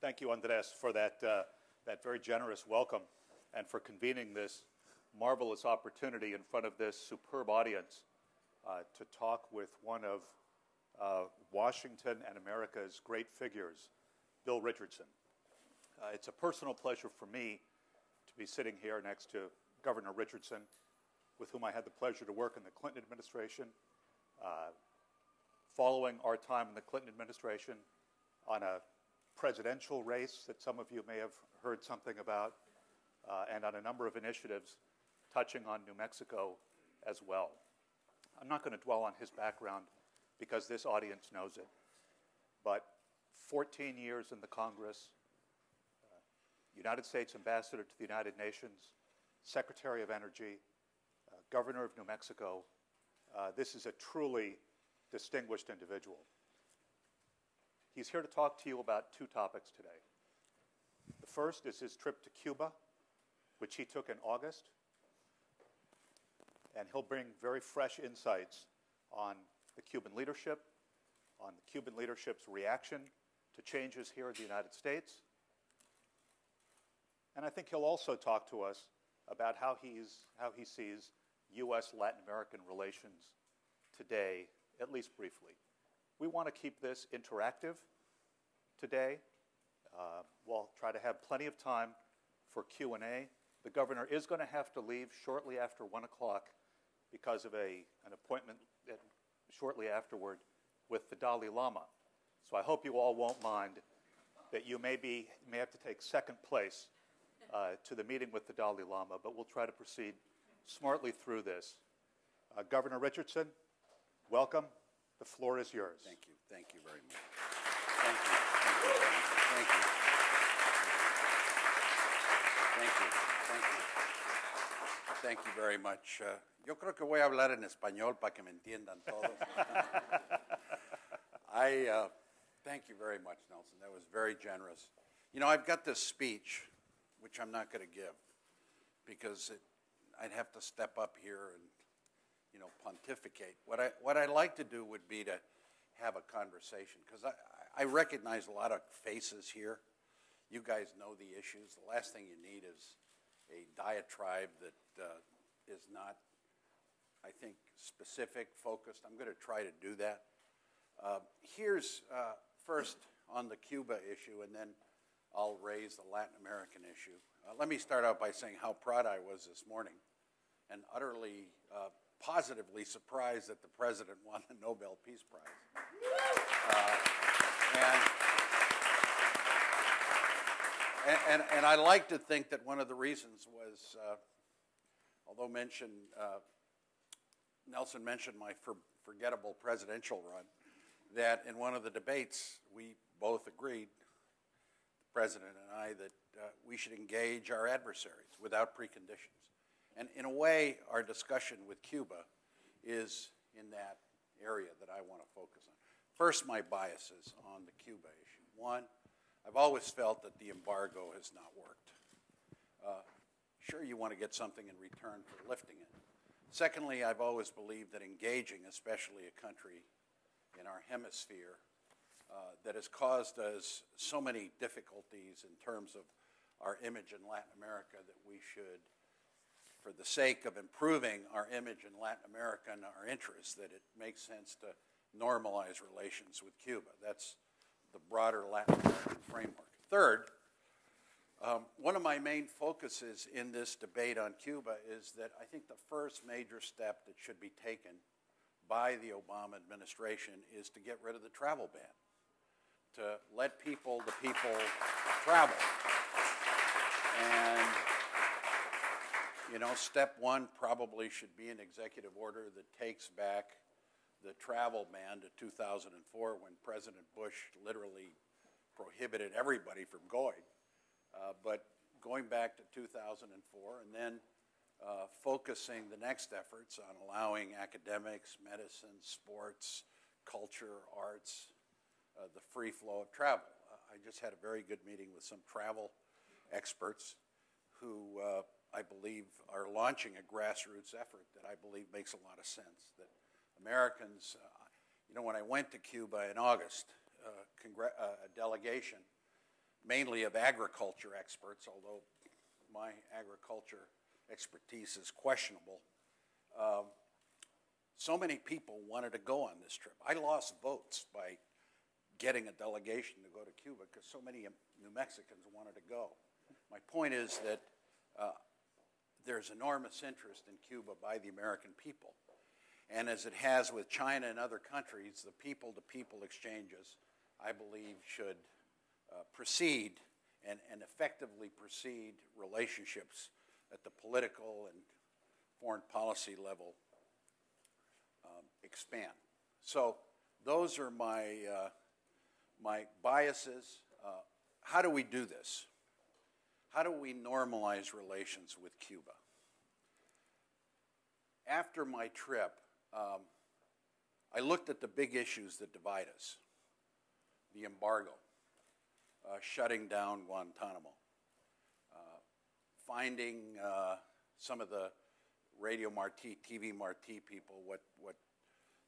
Thank you, Andres, for that very generous welcome and for convening this marvelous opportunity in front of this superb audience to talk with one of Washington and America's great figures, Bill Richardson. It's a personal pleasure for me to be sitting here next to Governor Richardson, with whom I had the pleasure to work in the Clinton administration, following our time in the Clinton administration on a presidential race that some of you may have heard something about, and on a number of initiatives touching on New Mexico as well. I'm not going to dwell on his background because this audience knows it, but 14 years in the Congress, United States Ambassador to the United Nations, Secretary of Energy, Governor of New Mexico. This is a truly distinguished individual. He's here to talk to you about two topics today. The first is his trip to Cuba, which he took in August, and he'll bring very fresh insights on the Cuban leadership, on the Cuban leadership's reaction to changes here in the United States. And I think he'll also talk to us about how he sees U.S.-Latin American relations today, at least briefly. We want to keep this interactive today. We'll try to have plenty of time for Q&A. The governor is going to have to leave shortly after 1 o'clock because of an appointment shortly afterward with the Dalai Lama. So I hope you all won't mind that you may have to take second place to the meeting with the Dalai Lama, but we'll try to proceed smartly through this. Governor Richardson, welcome. The floor is yours. Thank you. Thank you very much. Thank you. Thank you very much. Thank you. Thank you. Thank you. Thank you very much. Yo creo que voy a hablar en español para que me entiendan todos. Thank you very much, Nelson. That was very generous. You know, I've got this speech, which I'm not going to give, because I'd have to step up here and, you know, pontificate. What I'd like to do would be to have a conversation, because I recognize a lot of faces here. You guys know the issues. The last thing you need is a diatribe that is not, I think, specific, focused. I'm going to try to do that. Here's first on the Cuba issue, and then I'll raise the Latin American issue. Let me start out by saying how proud I was this morning and utterly positively surprised that the president won the Nobel Peace Prize. And I like to think that one of the reasons was, although Nelson mentioned my forgettable presidential run, that in one of the debates we both agreed, the president and I, that we should engage our adversaries without preconditions. And in a way, our discussion with Cuba is in that area that I want to focus on. First, my biases on the Cuba issue. One, I've always felt that the embargo has not worked. Sure, you want to get something in return for lifting it. Secondly, I've always believed that engaging, especially a country in our hemisphere that has caused us so many difficulties in terms of our image in Latin America, that we should, for the sake of improving our image in Latin America and our interests, that it makes sense to normalize relations with Cuba. That's the broader Latin American framework. Third, one of my main focuses in this debate on Cuba is that I think the first major step that should be taken by the Obama administration is to get rid of the travel ban, to let the people travel. And, you know, step one probably should be an executive order that takes back the travel ban to 2004, when President Bush literally prohibited everybody from going. But going back to 2004, and then focusing the next efforts on allowing academics, medicine, sports, culture, arts, the free flow of travel. I just had a very good meeting with some travel experts who I believe are launching a grassroots effort that I believe makes a lot of sense. That Americans, you know, when I went to Cuba in August, a delegation, mainly of agriculture experts, although my agriculture expertise is questionable. So many people wanted to go on this trip. I lost votes by getting a delegation to go to Cuba because so many New Mexicans wanted to go. My point is that there's enormous interest in Cuba by the American people. And as it has with China and other countries, the people-to-people exchanges, I believe, should proceed and effectively precede relationships at the political and foreign policy level expand. So those are my biases. How do we do this? How do we normalize relations with Cuba? After my trip, I looked at the big issues that divide us. The embargo, shutting down Guantanamo, finding some of the Radio Marti, TV Marti people, what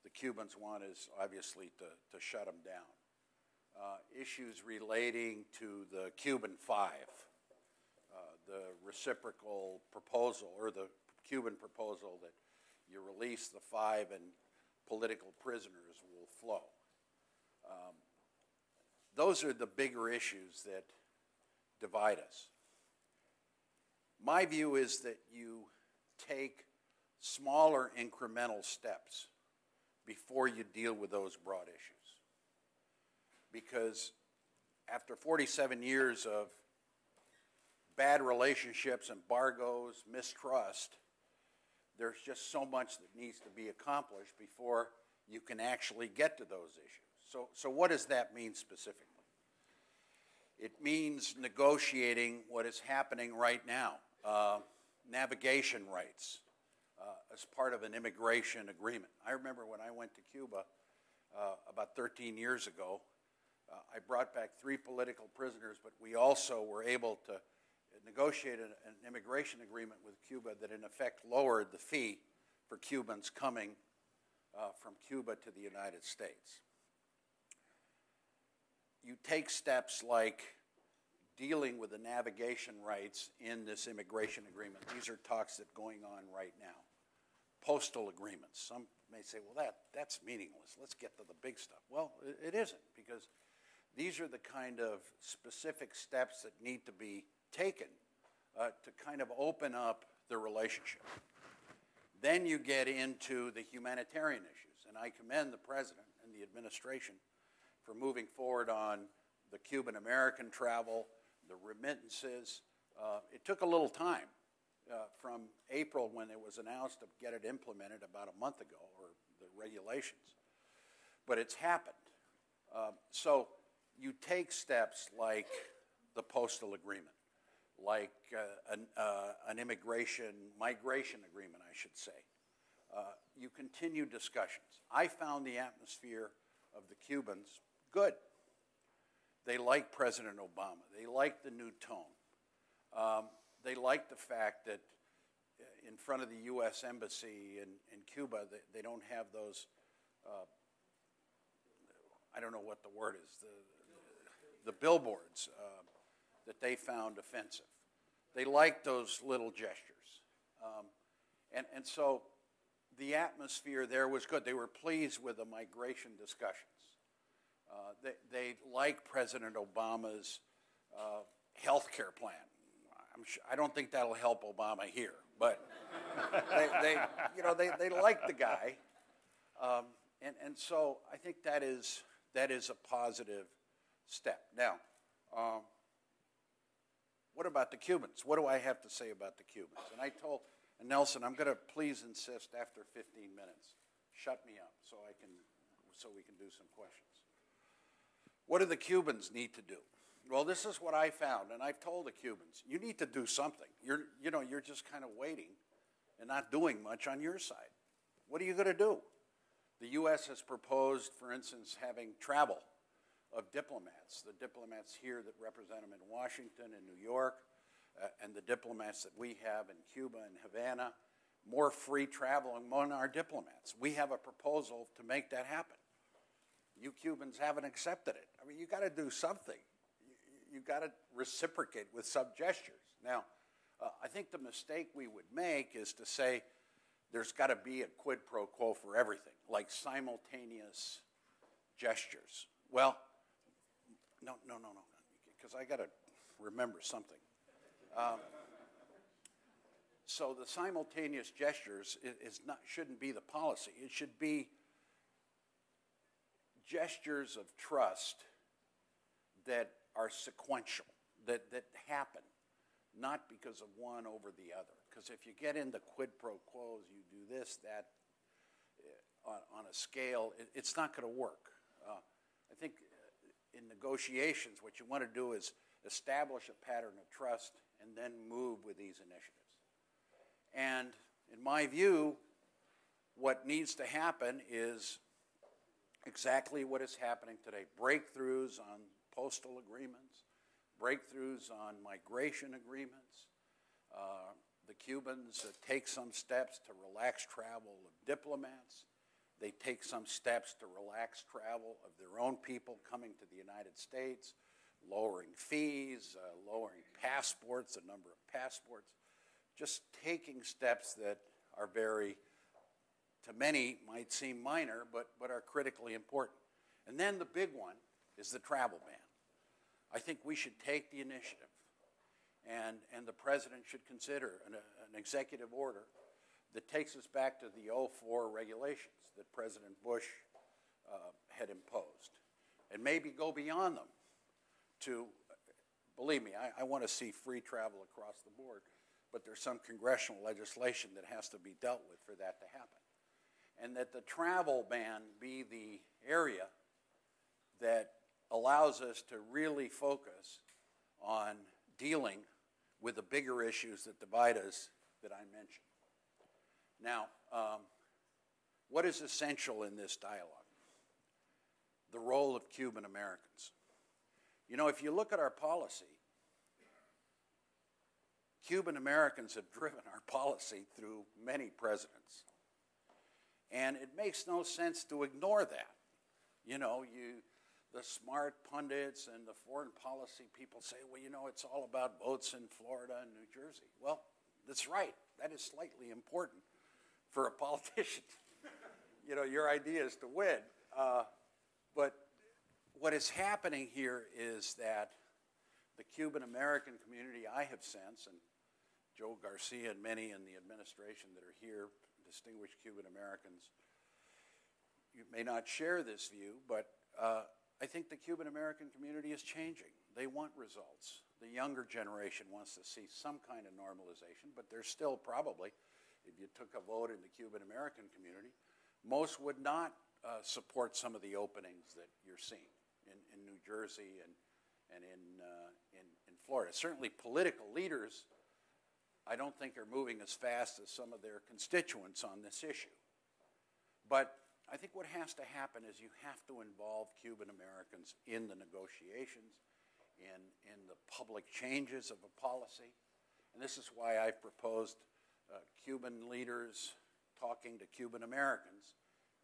the Cubans want is obviously to shut them down. Issues relating to the Cuban Five, the reciprocal proposal, or the Cuban proposal that you release the five and political prisoners will flow. Those are the bigger issues that divide us. My view is that you take smaller incremental steps before you deal with those broad issues. Because after 47 years of bad relationships, embargoes, mistrust, there's just so much that needs to be accomplished before you can actually get to those issues. So what does that mean specifically? It means negotiating what is happening right now, navigation rights as part of an immigration agreement. I remember when I went to Cuba about 13 years ago, I brought back 3 political prisoners, but we also were able to negotiate an immigration agreement with Cuba that in effect lowered the fee for Cubans coming from Cuba to the United States. You take steps like dealing with the navigation rights in this immigration agreement. These are talks that are going on right now. Postal agreements. Some may say, well, that's meaningless. Let's get to the big stuff. Well, it isn't, because these are the kind of specific steps that need to be taken to kind of open up the relationship. Then you get into the humanitarian issues, and I commend the President and the administration for moving forward on the Cuban-American travel, the remittances. It took a little time from April, when it was announced, to get it implemented about a month ago, or the regulations. But it's happened. So you take steps like the postal agreement, like an migration agreement, I should say. You continue discussions. I found the atmosphere of the Cubans good. They like President Obama. They like the new tone. They like the fact that in front of the U.S. Embassy in Cuba, they don't have those, I don't know what the word is, the billboards that they found offensive. They like those little gestures. And so the atmosphere there was good. They were pleased with the migration discussions. They like President Obama's health care plan. I don't think that'll help Obama here, but they like the guy, and so I think that is a positive step. Now, what about the Cubans? What do I have to say about the Cubans? And I told Nelson, I'm going to please insist after 15 minutes, shut me up so we can do some questions. What do the Cubans need to do? Well, this is what I found, and I've told the Cubans, you need to do something. You're just kind of waiting and not doing much on your side. What are you going to do? The U.S. has proposed, for instance, having travel of diplomats, the diplomats here that represent them in Washington and New York, and the diplomats that we have in Cuba and Havana, more free travel among our diplomats. We have a proposal to make that happen. You Cubans haven't accepted it. I mean, you got to do something. you got to reciprocate with some gestures. Now, I think the mistake we would make is to say there's got to be a quid pro quo for everything, like simultaneous gestures. Well, no, because I got to remember something. So the simultaneous gestures shouldn't be the policy. It should be gestures of trust that are sequential, that happen, not because of one over the other. Because if you get into quid pro quos, you do this, that, on a scale, it's not going to work. I think in negotiations, what you want to do is establish a pattern of trust and then move with these initiatives. And in my view, what needs to happen is exactly what is happening today. Breakthroughs on postal agreements, breakthroughs on migration agreements. The Cubans take some steps to relax travel of diplomats. They take some steps to relax travel of their own people coming to the United States, lowering fees, lowering passports, the number of passports, just taking steps that are very, to many, might seem minor, but are critically important. And then the big one is the travel ban. I think we should take the initiative, and the president should consider an executive order that takes us back to the 2004 regulations that President Bush had imposed, and maybe go beyond them to, believe me, I want to see free travel across the board, but there's some congressional legislation that has to be dealt with for that to happen. And that the travel ban be the area that allows us to really focus on dealing with the bigger issues that divide us that I mentioned. Now, what is essential in this dialogue? The role of Cuban Americans. You know, if you look at our policy, Cuban Americans have driven our policy through many presidents. And it makes no sense to ignore that. You know, the smart pundits and the foreign policy people say, well, you know, it's all about votes in Florida and New Jersey. Well, that's right. That is slightly important for a politician. You know, your idea is to win. But what is happening here is that the Cuban American community, I have sensed, and Joe Garcia and many in the administration that are here, distinguished Cuban Americans, you may not share this view, but I think the Cuban American community is changing. They want results. The younger generation wants to see some kind of normalization, but there's still probably, if you took a vote in the Cuban American community, most would not support some of the openings that you're seeing in New Jersey and in Florida. Certainly political leaders, I don't think are moving as fast as some of their constituents on this issue. But I think what has to happen is you have to involve Cuban Americans in the negotiations, in the public changes of a policy. And this is why I've proposed Cuban leaders talking to Cuban Americans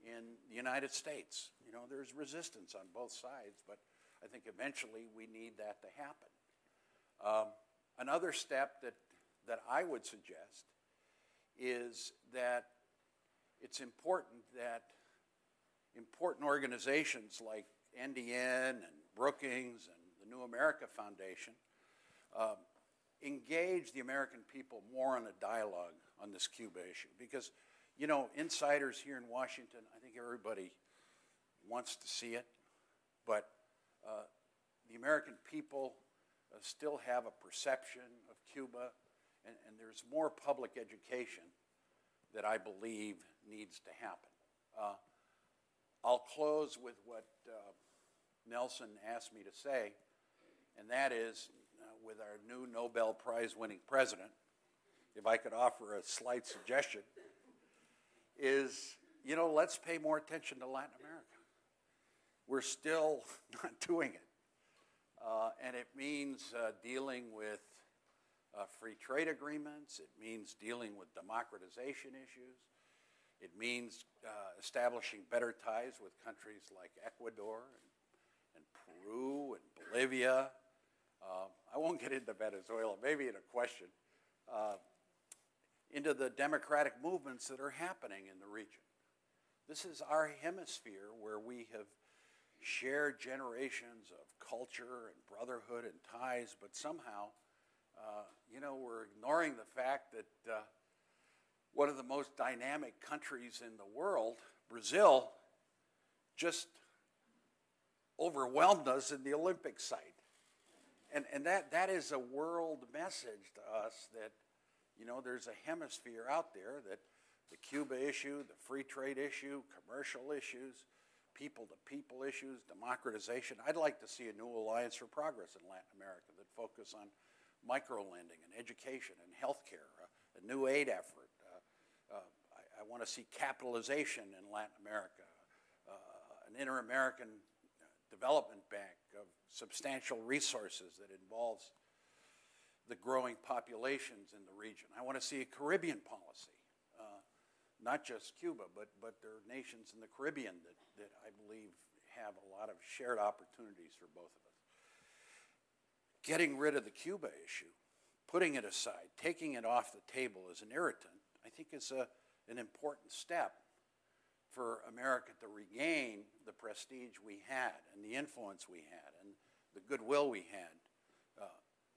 in the United States. You know, there's resistance on both sides, but I think eventually we need that to happen. Another step that I would suggest is that it's important that important organizations like NDN and Brookings and the New America Foundation engage the American people more in a dialogue on this Cuba issue. Because, you know, insiders here in Washington, I think everybody wants to see it, but the American people still have a perception of Cuba, and there's more public education that I believe needs to happen. I'll close with what Nelson asked me to say, and that is, with our new Nobel Prize-winning president, if I could offer a slight suggestion, is, you know, let's pay more attention to Latin America. We're still not doing it. And it means dealing with free trade agreements. It means dealing with democratization issues. It means establishing better ties with countries like Ecuador and Peru and Bolivia. I won't get into Venezuela, maybe in a question, into the democratic movements that are happening in the region. This is our hemisphere where we have shared generations of culture and brotherhood and ties, but somehow, we're ignoring the fact that one of the most dynamic countries in the world, Brazil, just overwhelmed us in the Olympic site. And that is a world message to us that, there's a hemisphere out there that the Cuba issue, the free trade issue, commercial issues, people-to-people issues, democratization. I'd like to see a new alliance for progress in Latin America that focus on micro-lending and education and healthcare, a new aid effort. I want to see capitalization in Latin America, an inter-American development bank of substantial resources that involves the growing populations in the region. I want to see a Caribbean policy, not just Cuba, but there are nations in the Caribbean that I believe have a lot of shared opportunities for both of us. Getting rid of the Cuba issue, putting it aside, taking it off the table as an irritant, I think is an important step for America to regain the prestige we had and the influence we had and the goodwill we had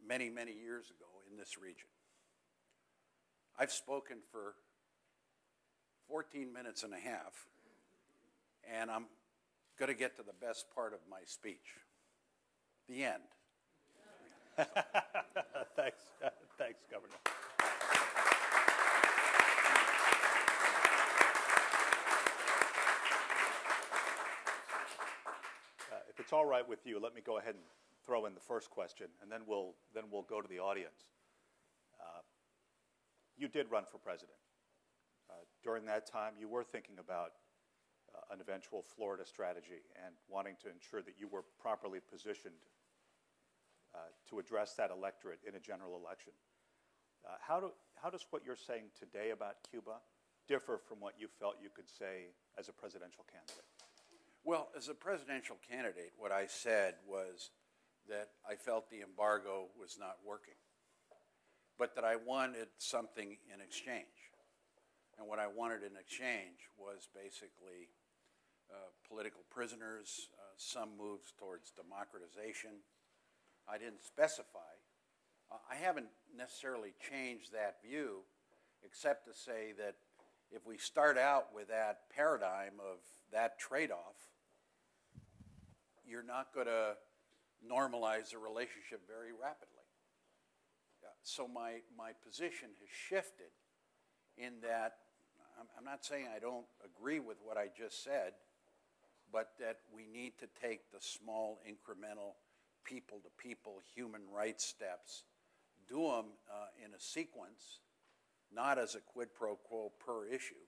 many, many years ago in this region. I've spoken for 14 minutes and a half, and I'm going to get to the best part of my speech, the end. Thanks, Governor. If it's all right with you, let me go ahead and throw in the first question, and then we'll go to the audience. You did run for president. During that time, you were thinking about an eventual Florida strategy and wanting to ensure that you were properly positioned to address that electorate in a general election. How does what you're saying today about Cuba differ from what you felt you could say as a presidential candidate? Well, as a presidential candidate, what I said was that I felt the embargo was not working, but that I wanted something in exchange. And what I wanted in exchange was basically political prisoners, some moves towards democratization. I didn't specify. I haven't necessarily changed that view, except to say that if we start out with that paradigm of that trade-off, you're not going to normalize the relationship very rapidly. So my position has shifted in that I'm not saying I don't agree with what I just said, but that we need to take the small incremental people-to-people human rights steps, do them in a sequence, not as a quid pro quo per issue,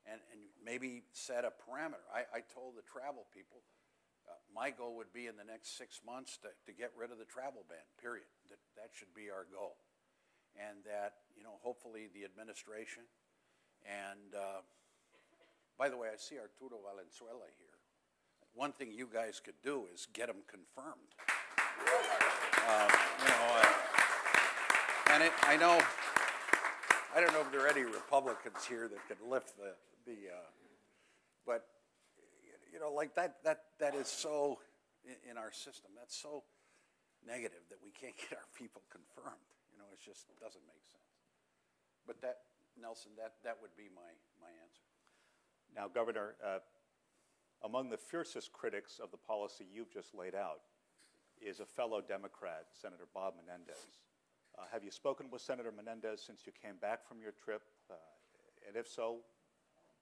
and maybe set a parameter. I told the travel people, my goal would be in the next 6 months to get rid of the travel ban, period. That should be our goal. And that, hopefully the administration, and by the way, I see Arturo Valenzuela here. One thing you guys could do is get them confirmed. And I don't know if there are any Republicans here that could lift but like that is so in our system. That's so negative that we can't get our people confirmed. It just doesn't make sense. But that, Nelson, that would be my answer. Now, Governor, among the fiercest critics of the policy you've just laid out is a fellow Democrat, Senator Bob Menendez. Have you spoken with Senator Menendez since you came back from your trip? And if so,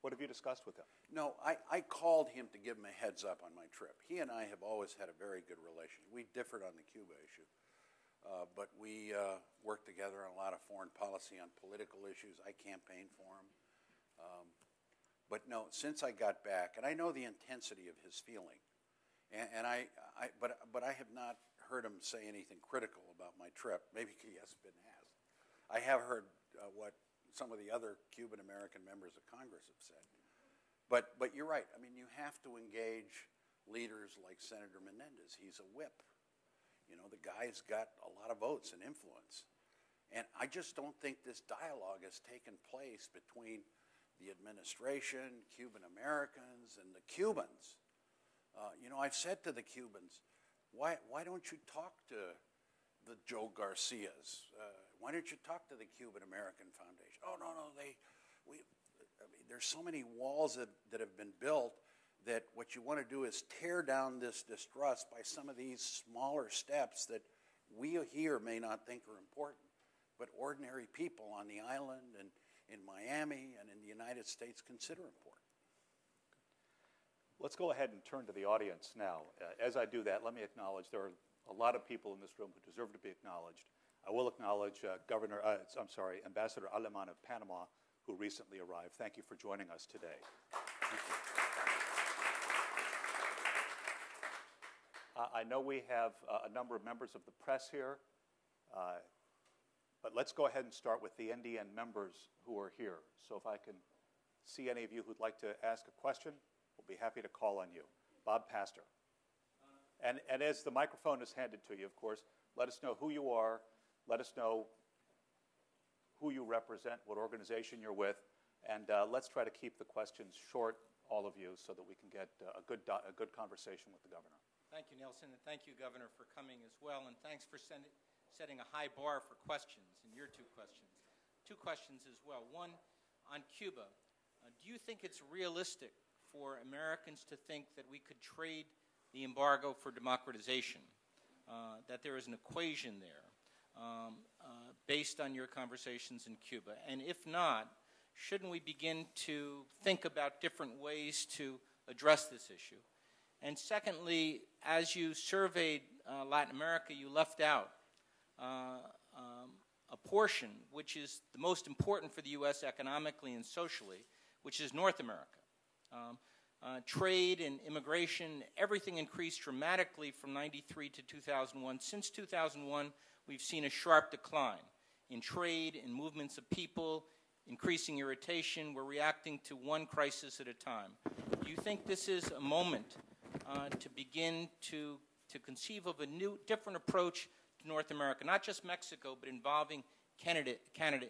what have you discussed with him? No, I called him to give him a heads up on my trip. He and I have always had a very good relationship. We differed on the Cuba issue, but we worked together on a lot of foreign policy on political issues. I campaigned for him. But no, since I got back, and I know the intensity of his feeling, but I have not heard him say anything critical about my trip. Maybe he has. I have heard what some of the other Cuban American members of Congress have said. But you're right. I mean, you have to engage leaders like Senator Menendez. He's a whip. You know, the guy's got a lot of votes and influence. And I just don't think this dialogue has taken place between the administration, Cuban Americans, and the Cubans. You know, I've said to the Cubans, why don't you talk to the Joe Garcias? Why don't you talk to the Cuban American Foundation? Oh, no, I mean, there's so many walls that have been built that what you want to do is tear down this distrust by some of these smaller steps that we here may not think are important, but ordinary people on the island and in Miami and in the United States consider important. Let's go ahead and turn to the audience now. As I do that, let me acknowledge there are a lot of people in this room who deserve to be acknowledged. I will acknowledge Ambassador Aleman of Panama, who recently arrived. Thank you for joining us today. I know we have a number of members of the press here, but let's go ahead and start with the NDN members who are here. So if I can see any of you who'd like to ask a question, we'll be happy to call on you. Bob Pastor. And as the microphone is handed to you, of course, let us know who you are, let us know who you represent, what organization you're with, and let's try to keep the questions short, all of you, so that we can get a good conversation with the governor. Thank you, Nelson, and thank you, Governor, for coming as well, and thanks for setting a high bar for questions in your two questions. Two questions as well. One, on Cuba, do you think it's realistic for Americans to think that we could trade the embargo for democratization, that there is an equation there based on your conversations in Cuba? And if not, shouldn't we begin to think about different ways to address this issue? And secondly, as you surveyed Latin America, you left out a portion which is the most important for the U.S. economically and socially, which is North America. Trade and immigration, everything increased dramatically from 93 to 2001. Since 2001, we've seen a sharp decline in trade, in movements of people, increasing irritation. We're reacting to one crisis at a time. Do you think this is a moment to begin to conceive of a new, different approach to North America, not just Mexico, but involving Canada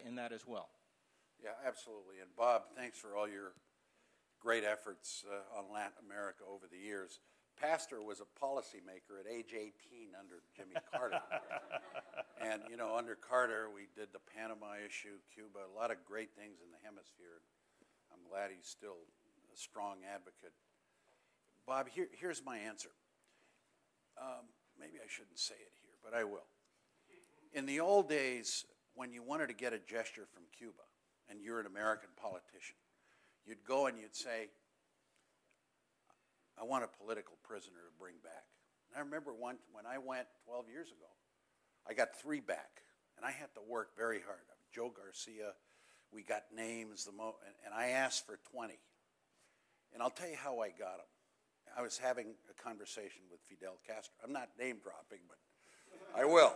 in that as well? Yeah, absolutely. And Bob, thanks for all your great efforts on Latin America over the years. Pastor was a policymaker at age 18 under Jimmy Carter. And, you know, under Carter, we did the Panama issue, Cuba, a lot of great things in the hemisphere. I'm glad he's still a strong advocate. Bob, here's my answer. Maybe I shouldn't say it here, but I will. In the old days, when you wanted to get a gesture from Cuba, and you're an American politician, you'd go and you'd say, I want a political prisoner to bring back. And I remember when I went 12 years ago, I got 3 back, and I had to work very hard. Joe Garcia, we got names, and I asked for 20. And I'll tell you how I got them. I was having a conversation with Fidel Castro. I'm not name dropping, but I will.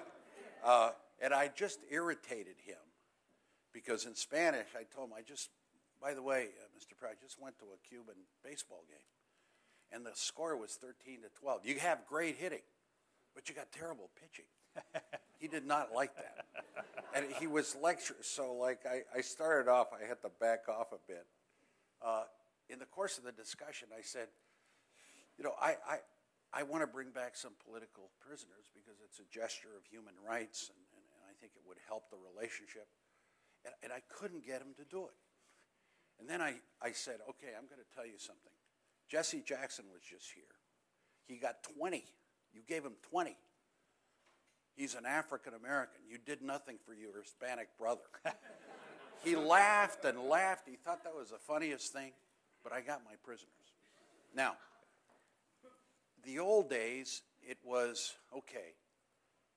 And I just irritated him because in Spanish I told him, by the way, Mr. President, I just went to a Cuban baseball game, and the score was 13-12. You have great hitting, but you got terrible pitching. He did not like that. And he was lecturing, so like I started off, I had to back off a bit. In the course of the discussion, I said, you know, I want to bring back some political prisoners because it's a gesture of human rights, and I think it would help the relationship. And I couldn't get him to do it. And then I said, okay, I'm going to tell you something. Jesse Jackson was just here. He got 20. You gave him 20. He's an African American. You did nothing for your Hispanic brother. He laughed and laughed. He thought that was the funniest thing, but I got my prisoners. Now, the old days, it was, okay,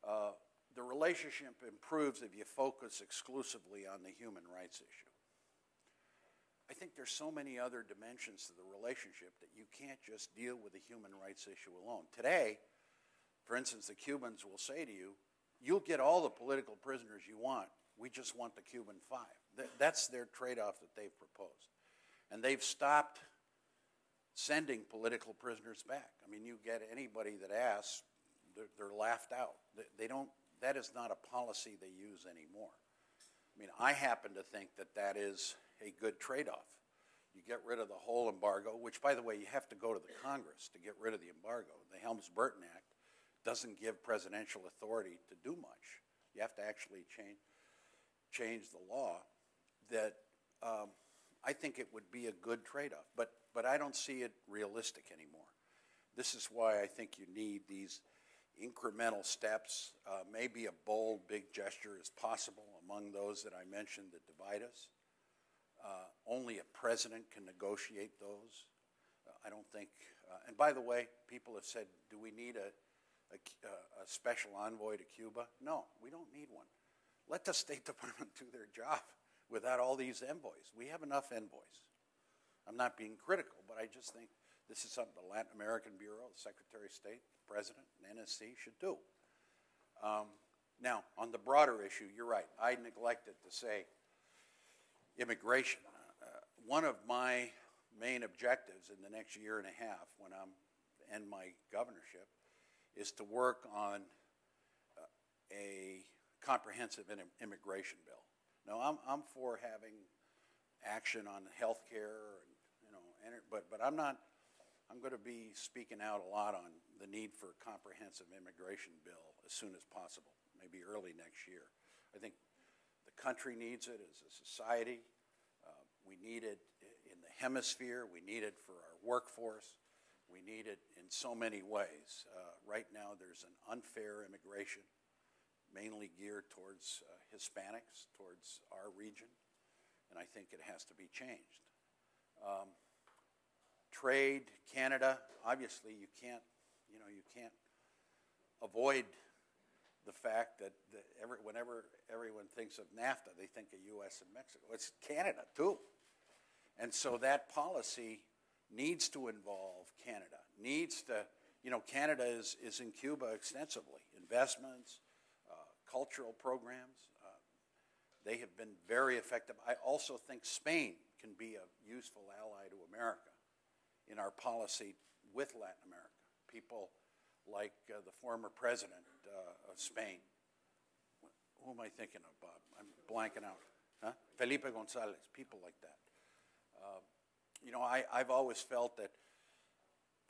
the relationship improves if you focus exclusively on the human rights issue. I think there's so many other dimensions to the relationship that you can't just deal with the human rights issue alone. Today, for instance, the Cubans will say to you, you'll get all the political prisoners you want, we just want the Cuban 5. That's their trade-off that they've proposed. And they've stopped sending political prisoners back. I mean, you get anybody that asks, They're laughed out. They don't. That is not a policy they use anymore. I mean, I happen to think that that is a good trade-off. You get rid of the whole embargo, which, by the way, you have to go to the Congress to get rid of the embargo. The Helms-Burton Act doesn't give presidential authority to do much. You have to actually change the law. That I think it would be a good trade-off, but I don't see it realistic anymore. This is why I think you need these incremental steps. Maybe a bold, big gesture is possible among those that I mentioned that divide us. Only a president can negotiate those. I don't think, and by the way, people have said, do we need a special envoy to Cuba? No, we don't need one. Let the State Department do their job without all these envoys. We have enough envoys. I'm not being critical, but I just think this is something the Latin American Bureau, the Secretary of State, the President, and NSC should do. Now, on the broader issue, you're right. I neglected to say immigration. One of my main objectives in the next year and a half when I'm end my governorship is to work on a comprehensive immigration bill. Now, I'm for having action on health care, but I'm not. I'm going to be speaking out a lot on the need for a comprehensive immigration bill as soon as possible, maybe early next year. I think the country needs it as a society. We need it in the hemisphere. We need it for our workforce. We need it in so many ways. Right now, there's an unfair immigration, mainly geared towards Hispanics, towards our region, and I think it has to be changed. Trade, Canada, obviously you can't avoid the fact that whenever everyone thinks of NAFTA, they think of U.S. and Mexico. It's Canada, too. And so that policy needs to involve Canada, Canada is in Cuba extensively. Investments, cultural programs, they have been very effective. I also think Spain can be a useful ally to America in our policy with Latin America. People like the former president of Spain. Who am I thinking of, Bob? I'm blanking out. Huh? Felipe Gonzalez, people like that. I've always felt that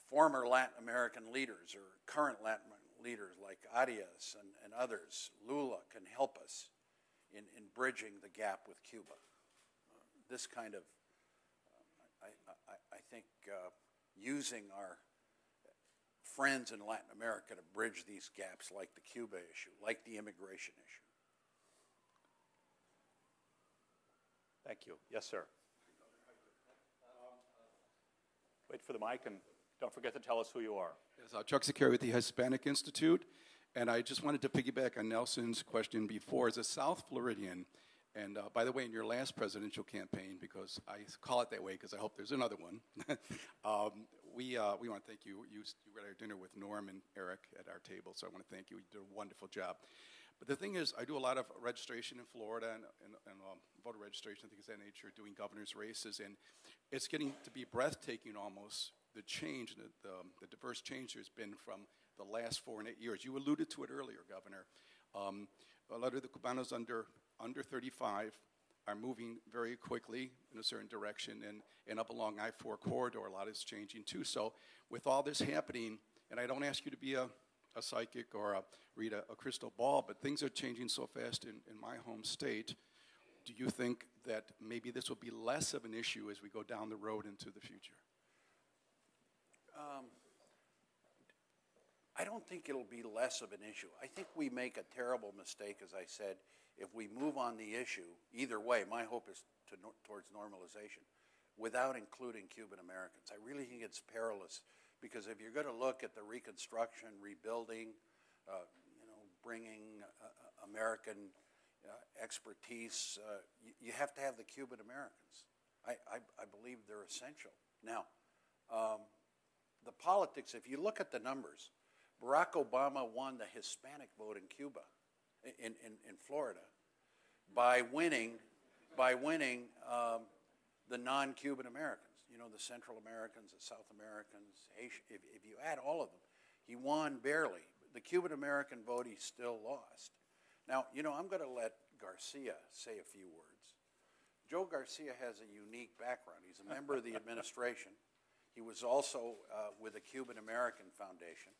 former Latin American leaders or current Latin leaders like Arias and others, Lula, can help us in bridging the gap with Cuba. This kind of, I think, using our friends in Latin America to bridge these gaps like the Cuba issue, like the immigration issue. Thank you. Yes, sir. Wait for the mic, and don't forget to tell us who you are. Yes, Chuck Zakari with the Hispanic Institute, and I just wanted to piggyback on Nelson's question before. As a South Floridian, and by the way, in your last presidential campaign, because I call it that way because I hope there's another one, we want to thank you. You were at our dinner with Norm and Eric at our table, so I want to thank you. You did a wonderful job. But the thing is, I do a lot of registration in Florida and voter registration, things of that nature, doing governor's races, and it's getting to be breathtaking almost, the change, the diverse change there's been from the last 4 and 8 years. You alluded to it earlier, Governor. A lot of the Cubanos under 35 are moving very quickly in a certain direction, and up along I-4 corridor, a lot is changing too. So with all this happening, and I don't ask you to be a psychic or read a crystal ball, but things are changing so fast in my home state. Do you think that maybe this will be less of an issue as we go down the road into the future? I don't think it'll be less of an issue. I think we make a terrible mistake, as I said, if we move on the issue, either way. My hope is towards normalization, without including Cuban Americans. I really think it's perilous, because if you're going to look at the reconstruction, rebuilding, bringing American expertise, you have to have the Cuban Americans. I believe they're essential. Now, the politics, if you look at the numbers, Barack Obama won the Hispanic vote in Cuba, in Florida, by winning the non-Cuban Americans. The Central Americans, the South Americans, Haitian. If you add all of them, he won barely. the Cuban-American vote, he still lost. Now, you know, I'm going to let Garcia say a few words. Joe Garcia has a unique background. He's a member of the administration. He was also with the Cuban-American Foundation.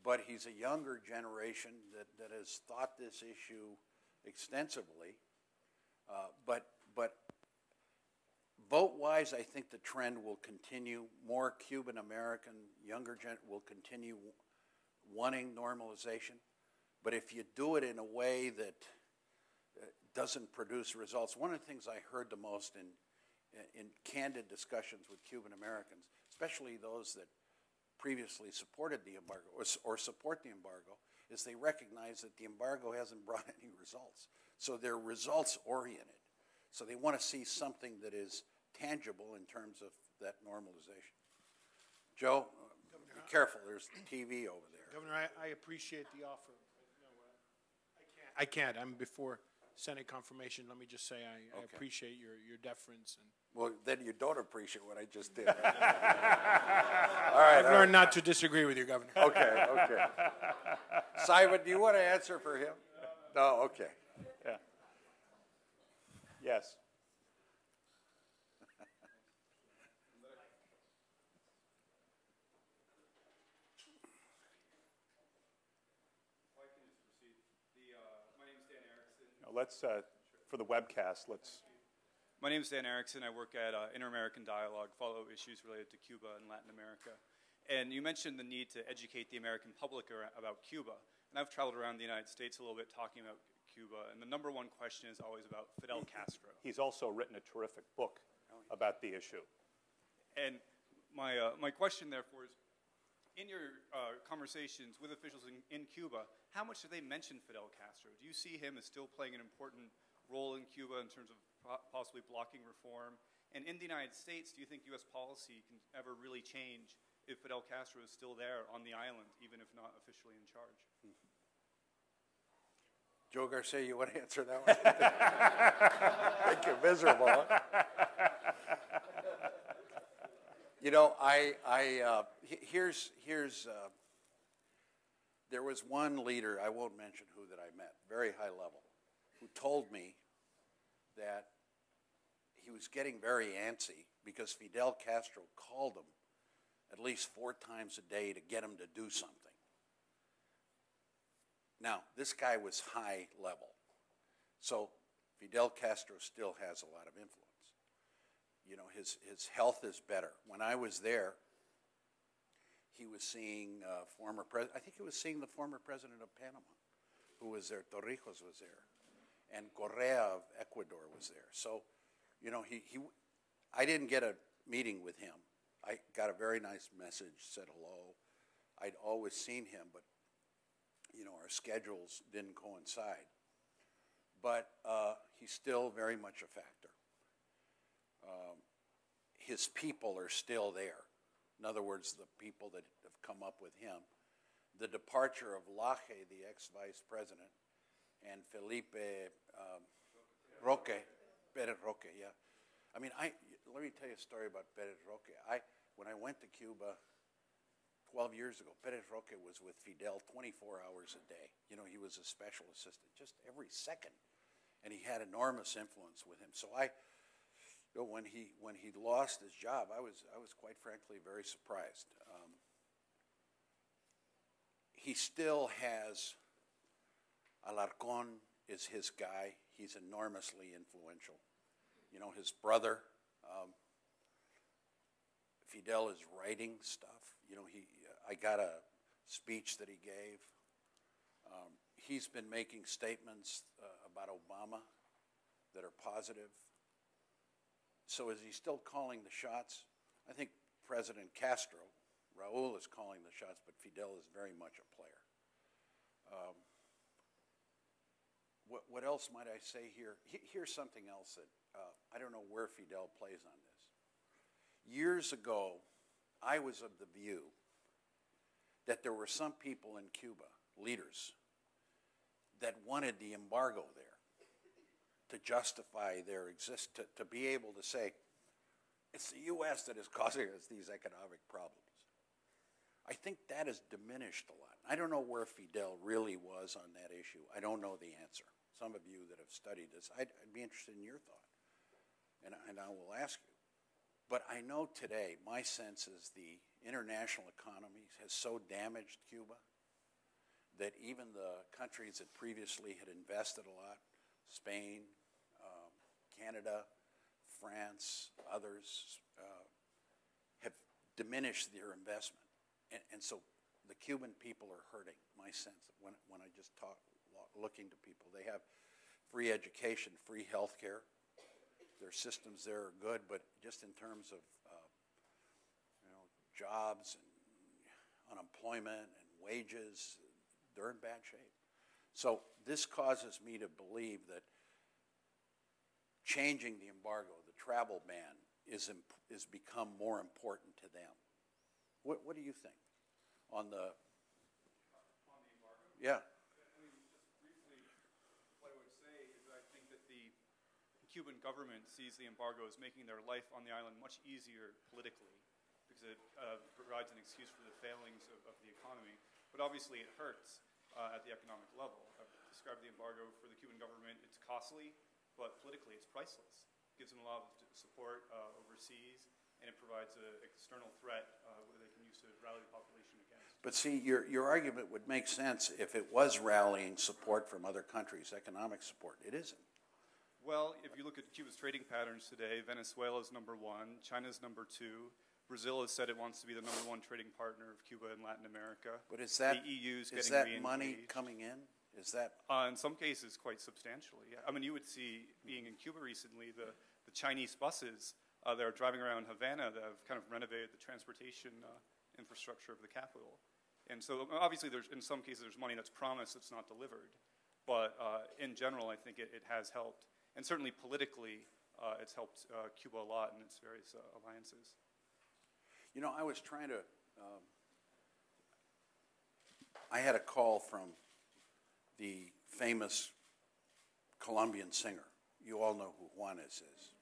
But he's a younger generation that has thought this issue extensively. But vote-wise, I think the trend will continue. More Cuban-American, younger gen will continue wanting normalization. But if you do it in a way that doesn't produce results, one of the things I heard the most in candid discussions with Cuban Americans, especially those that previously supported the embargo or support the embargo, is they recognize that the embargo hasn't brought any results. So they're results oriented. So they want to see something that is tangible in terms of that normalization. Joe, be careful, there's the TV over there. Governor, I appreciate the offer. I can't. I'm before Senate confirmation. Let me just say I appreciate your deference. And well, then you don't appreciate what I just did. Right? All right. I've learned not to disagree with you, Governor. Okay. Simon, do you want to answer for him? No. Okay. Yeah. Yes. Let's, for the webcast, let's. My name is Dan Erickson. I work at Inter-American Dialogue, follow issues related to Cuba and Latin America. And you mentioned the need to educate the American public about Cuba. And I've traveled around the United States a little bit talking about Cuba. And the number one question is always about Fidel Castro. He's also written a terrific book about the issue. And my question, therefore, is, in your conversations with officials in Cuba, how much do they mention Fidel Castro? Do you see him as still playing an important role in Cuba in terms of possibly blocking reform? And in the United States, do you think U.S. policy can ever really change if Fidel Castro is still there on the island, even if not officially in charge? Joe Garcia, you want to answer that one? Make you miserable, huh? You know, there was one leader, I won't mention who, that I met, very high level, who told me that he was getting very antsy because Fidel Castro called him at least 4 times a day to get him to do something. Now, this guy was high level, so Fidel Castro still has a lot of influence. You know, his health is better. When I was there, he was seeing I think he was seeing the former president of Panama, who was there. Torrijos was there, and Correa of Ecuador was there. So, you know, I didn't get a meeting with him. I got a very nice message, said hello. I'd always seen him, but, you know, our schedules didn't coincide. But he's still very much a factor. His people are still there. In other words, the people that have come up with him. The departure of Laje, the ex-vice president, and Felipe Pérez Roque, yeah. I mean, let me tell you a story about Pérez Roque. When I went to Cuba 12 years ago, Pérez Roque was with Fidel 24 hours a day. You know, he was a special assistant just every second, and he had enormous influence with him. So when he lost his job, I was quite frankly very surprised. He still has, Alarcón is his guy. He's enormously influential. You know, his brother, Fidel, is writing stuff. You know, I got a speech that he gave. He's been making statements about Obama that are positive. So is he still calling the shots? I think President Castro, Raul, is calling the shots, but Fidel is very much a player. What else might I say here? Here's something else that I don't know where Fidel plays on this. Years ago, I was of the view that there were some people in Cuba, leaders, that wanted the embargo there to justify their existence, to be able to say, it's the U.S. that is causing us these economic problems. I think that has diminished a lot. I don't know where Fidel really was on that issue. I don't know the answer. Some of you that have studied this, I'd be interested in your thought, and I will ask you. But I know today, my sense is the international economy has so damaged Cuba that even the countries that previously had invested a lot, Spain, Canada, France, others, have diminished their investment. And so the Cuban people are hurting, my sense, when I just looking to people. They have free education, free health care. Their systems there are good, but just in terms of jobs and unemployment and wages, they're in bad shape. So this causes me to believe that changing the embargo, the travel ban, is become more important to them. What do you think on the embargo? Yeah. I mean, just briefly, what I would say is that I think that the Cuban government sees the embargo as making their life on the island much easier politically, because it provides an excuse for the failings of the economy. But obviously it hurts at the economic level. I've described the embargo for the Cuban government. It's costly, but politically it's priceless. It gives them a lot of support overseas, and it provides an external threat that they can use to rally the population against. But see, your argument would make sense if it was rallying support from other countries, economic support. It isn't. Well, if you look at Cuba's trading patterns today, Venezuela's #1, China's #2. Brazil has said it wants to be the #1 trading partner of Cuba in Latin America. But is that, the EU's is getting that money coming in? Is that? In some cases, quite substantially. Yeah. I mean, you would see, being in Cuba recently, the Chinese buses that are driving around Havana that have kind of renovated the transportation infrastructure of the capital. And so, obviously, in some cases, there's money that's promised that's not delivered. But in general, I think it has helped. And certainly politically, it's helped Cuba a lot in its various alliances. You know, I was trying to, I had a call from the famous Colombian singer. You all know who Juanes is.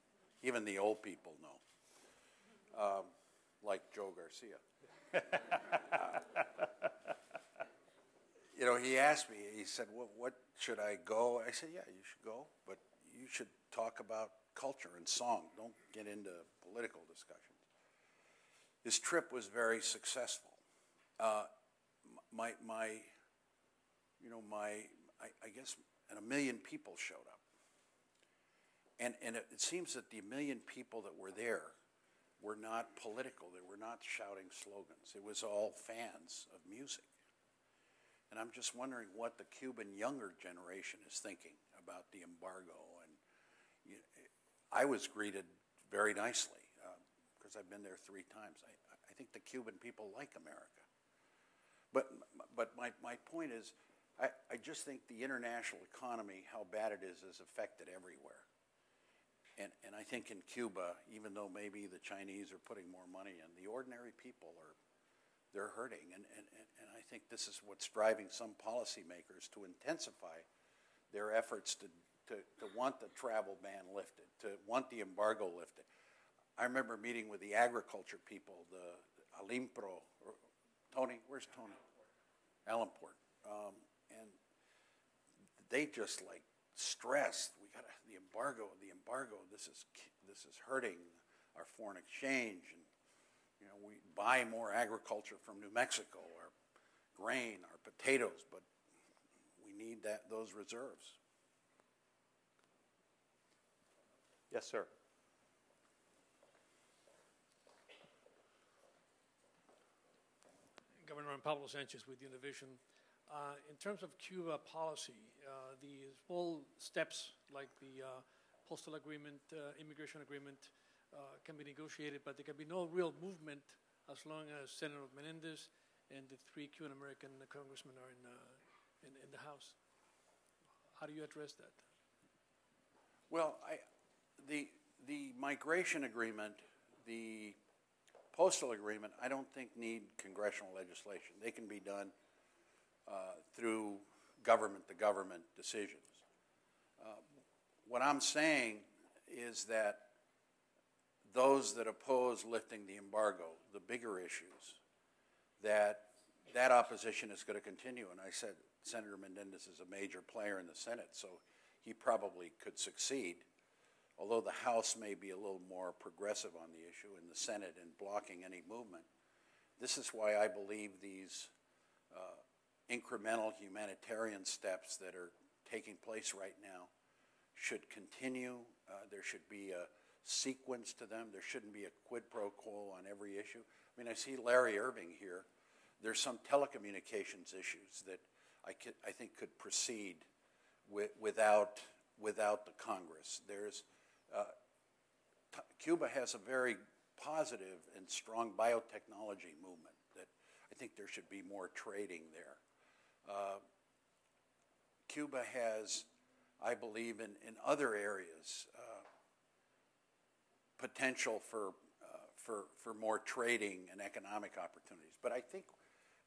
Even the old people know, like Joe Garcia. He asked me, he said, what should I go? I said, yeah, you should go, but you should talk about culture and song. Don't get into political discussions. His trip was very successful. I guess 1 million people showed up. And it seems that the 1 million people that were there were not political. They were not shouting slogans. It was all fans of music. And I'm just wondering what the Cuban younger generation is thinking about the embargo. And I was greeted very nicely because I've been there 3 times. I think the Cuban people like America. But my point is, I just think the international economy, how bad it is affected everywhere. And I think in Cuba, even though maybe the Chinese are putting more money in, the ordinary people they're hurting. And I think this is what's driving some policymakers to intensify their efforts to want the travel ban lifted, to want the embargo lifted. I remember meeting with the agriculture people, the Alimpro, Tony, where's Tony? Allenport. And they just stressed, we got the embargo, this is hurting our foreign exchange, and we buy more agriculture from New Mexico, our grain, our potatoes, but we need those reserves. Yes, sir. Governor Pablo Sanchez with Univision. In terms of Cuba policy, the small steps like the postal agreement, immigration agreement can be negotiated, but there can be no real movement as long as Senator Menendez and the 3 Cuban American congressmen are in the House. How do you address that? Well, the migration agreement, the postal agreement, I don't think need congressional legislation. They can be done through government-to-government decisions. What I'm saying is that those that oppose lifting the embargo, the bigger issues, that opposition is going to continue. And I said Senator Menendez is a major player in the Senate, so he probably could succeed, although the House may be a little more progressive on the issue in the Senate in blocking any movement. This is why I believe these incremental humanitarian steps that are taking place right now should continue. There should be a sequence to them. There shouldn't be a quid pro quo on every issue. I mean, I see Larry Irving here. There's some telecommunications issues that I think could proceed without the Congress. Cuba has a very positive and strong biotechnology movement that I think there should be more trading there. Cuba has, I believe, in other areas, potential for more trading and economic opportunities. But I think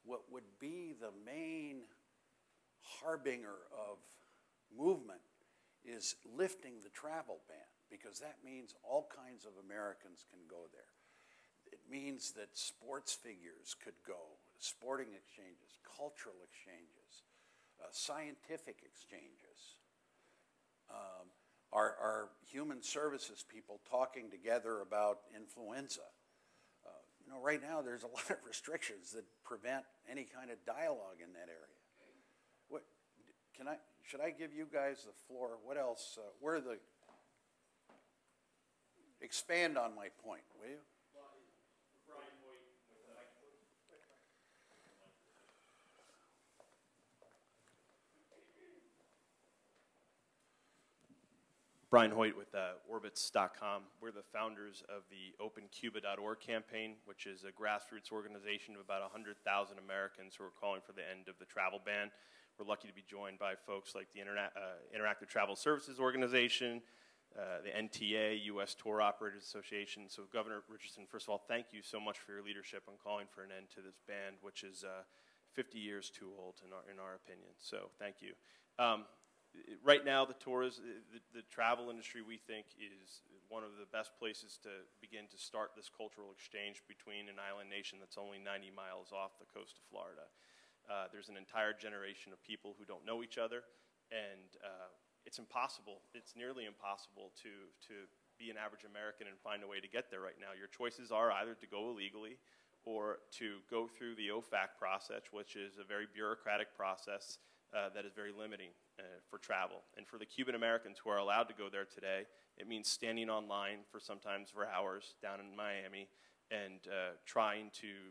what would be the main harbinger of movement is lifting the travel ban, because that means all kinds of Americans can go there. It means that sports figures could go, sporting exchanges, cultural exchanges, scientific exchanges. Our human services people talking together about influenza. You know, right now there's a lot of restrictions that prevent any kind of dialogue in that area. Should I give you guys the floor? What else? Expand on my point, will you? Brian Hoyt with Orbitz.com. We're the founders of the OpenCuba.org campaign, which is a grassroots organization of about 100,000 Americans who are calling for the end of the travel ban. We're lucky to be joined by folks like the Interactive Travel Services Organization, the NTA, U.S Tour Operators Association. So Governor Richardson, first of all, thank you so much for your leadership on calling for an end to this ban, which is 50 years too old in our opinion. So thank you. Right now, the travel industry, we think, is one of the best places to begin to start this cultural exchange between an island nation that's only 90 miles off the coast of Florida. There's an entire generation of people who don't know each other, and it's impossible. It's nearly impossible to be an average American and find a way to get there right now. Your choices are either to go illegally or to go through the OFAC process, which is a very bureaucratic process that is very limiting for travel. And for the Cuban Americans who are allowed to go there today, it means standing online sometimes for hours down in Miami and trying to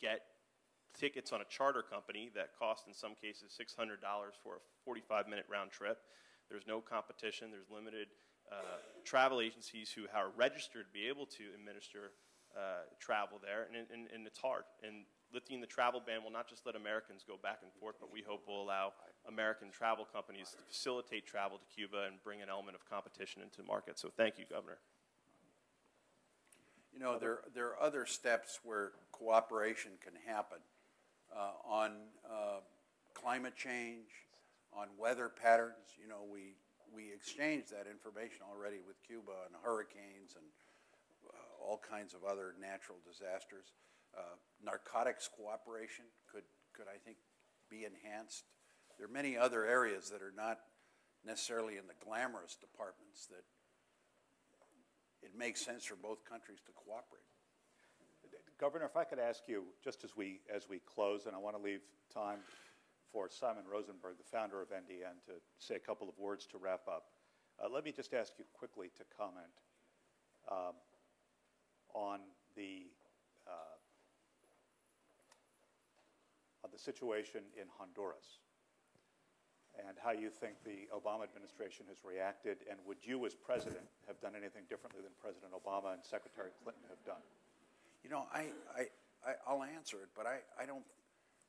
get tickets on a charter company that cost in some cases $600 for a 45-minute round trip. There's no competition. There's limited travel agencies who are registered to be able to administer travel there, and it's hard. And lifting the travel ban will not just let Americans go back and forth, but we hope will allow American travel companies to facilitate travel to Cuba and bring an element of competition into the market. So thank you, Governor. You know, there are other steps where cooperation can happen on climate change, on weather patterns. You know, we exchanged that information already with Cuba on hurricanes and all kinds of other natural disasters. Narcotics cooperation could I think be enhanced. There are many other areas that are not necessarily in the glamorous departments that it makes sense for both countries to cooperate. Governor, if I could ask you, just as we close, and I want to leave time for Simon Rosenberg, the founder of NDN, to say a couple of words to wrap up. Let me just ask you quickly to comment on the situation in Honduras and how you think the Obama administration has reacted, and would you as president have done anything differently than President Obama and Secretary Clinton have done? You know, I'll answer it, but I don't,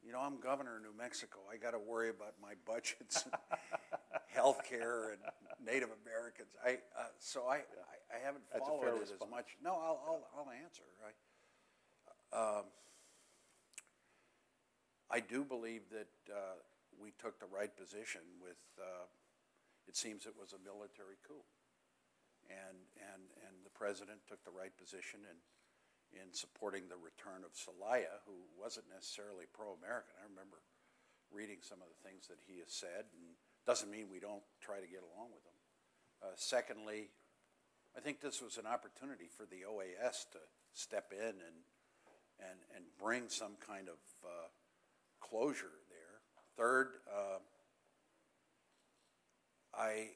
you know, I'm governor of New Mexico. I got to worry about my budgets, health care, and Native Americans. So I haven't followed it as much. No, I'll answer. I do believe that we took the right position with, it seems it was a military coup. And the president took the right position in supporting the return of Zelaya, who wasn't necessarily pro-American. I remember reading some of the things that he has said, and doesn't mean we don't try to get along with him. Secondly, I think this was an opportunity for the OAS to step in and bring some kind of closure there. Third, I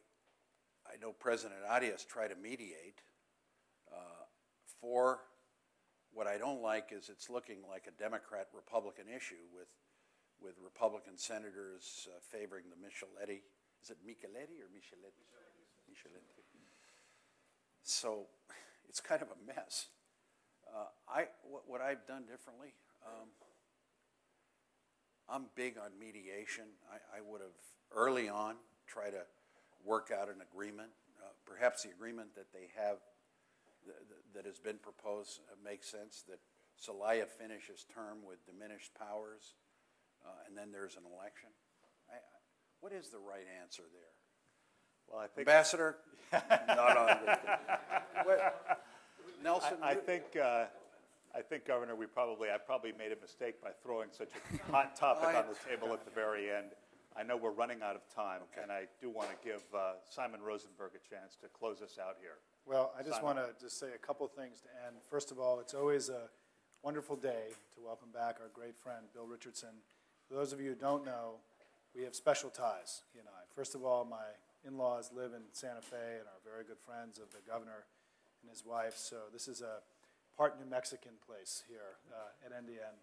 know President Arias tried to mediate. For what I don't like is it's looking like a Democrat-Republican issue with Republican senators favoring the Micheletti. Is it Micheletti or Micheletti? Micheletti. So it's kind of a mess. What I've done differently, I'm big on mediation. I would have early on tried to work out an agreement. Perhaps the agreement that they have that has been proposed makes sense, that Zelaya finish his term with diminished powers, and then there's an election. What is the right answer there? Well, I think Ambassador? No. Nelson? I think, Governor, I probably made a mistake by throwing such a hot topic on the table at the very end. I know we're running out of time, and I do want to give Simon Rosenberg a chance to close us out here. Well, I just want to say a couple things to end. First of all, it's always a wonderful day to welcome back our great friend, Bill Richardson. For those of you who don't know, we have special ties, he and I. First of all, my in-laws live in Santa Fe and are very good friends of the governor and his wife, so this is a part New Mexican place here at NDN.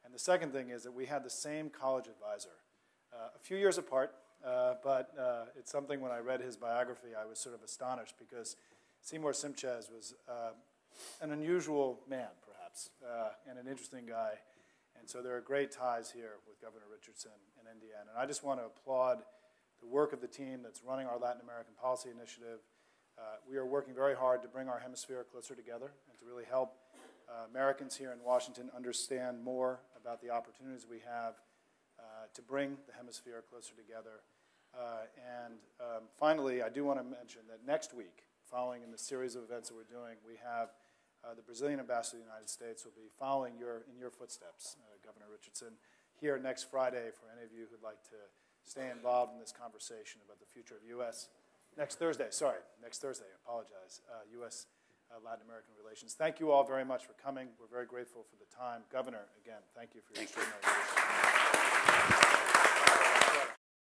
And the second thing is that we had the same college advisor, a few years apart, but it's something when I read his biography, I was sort of astonished because Seymour Simchez was an unusual man, perhaps, and an interesting guy. And so there are great ties here with Governor Richardson and NDN. And I just want to applaud the work of the team that's running our Latin American Policy Initiative. We are working very hard to bring our hemisphere closer together and to really help Americans here in Washington understand more about the opportunities we have to bring the hemisphere closer together. Finally, I do want to mention that next week, following in the series of events that we're doing, we have the Brazilian ambassador to the United States will be following in your footsteps, Governor Richardson, here next Friday for any of you who'd like to stay involved in this conversation about the future of next Thursday, I apologize, U.S. Latin American relations. Thank you all very much for coming. We're very grateful for the time. Governor, again, thank you for your extraordinary leadership.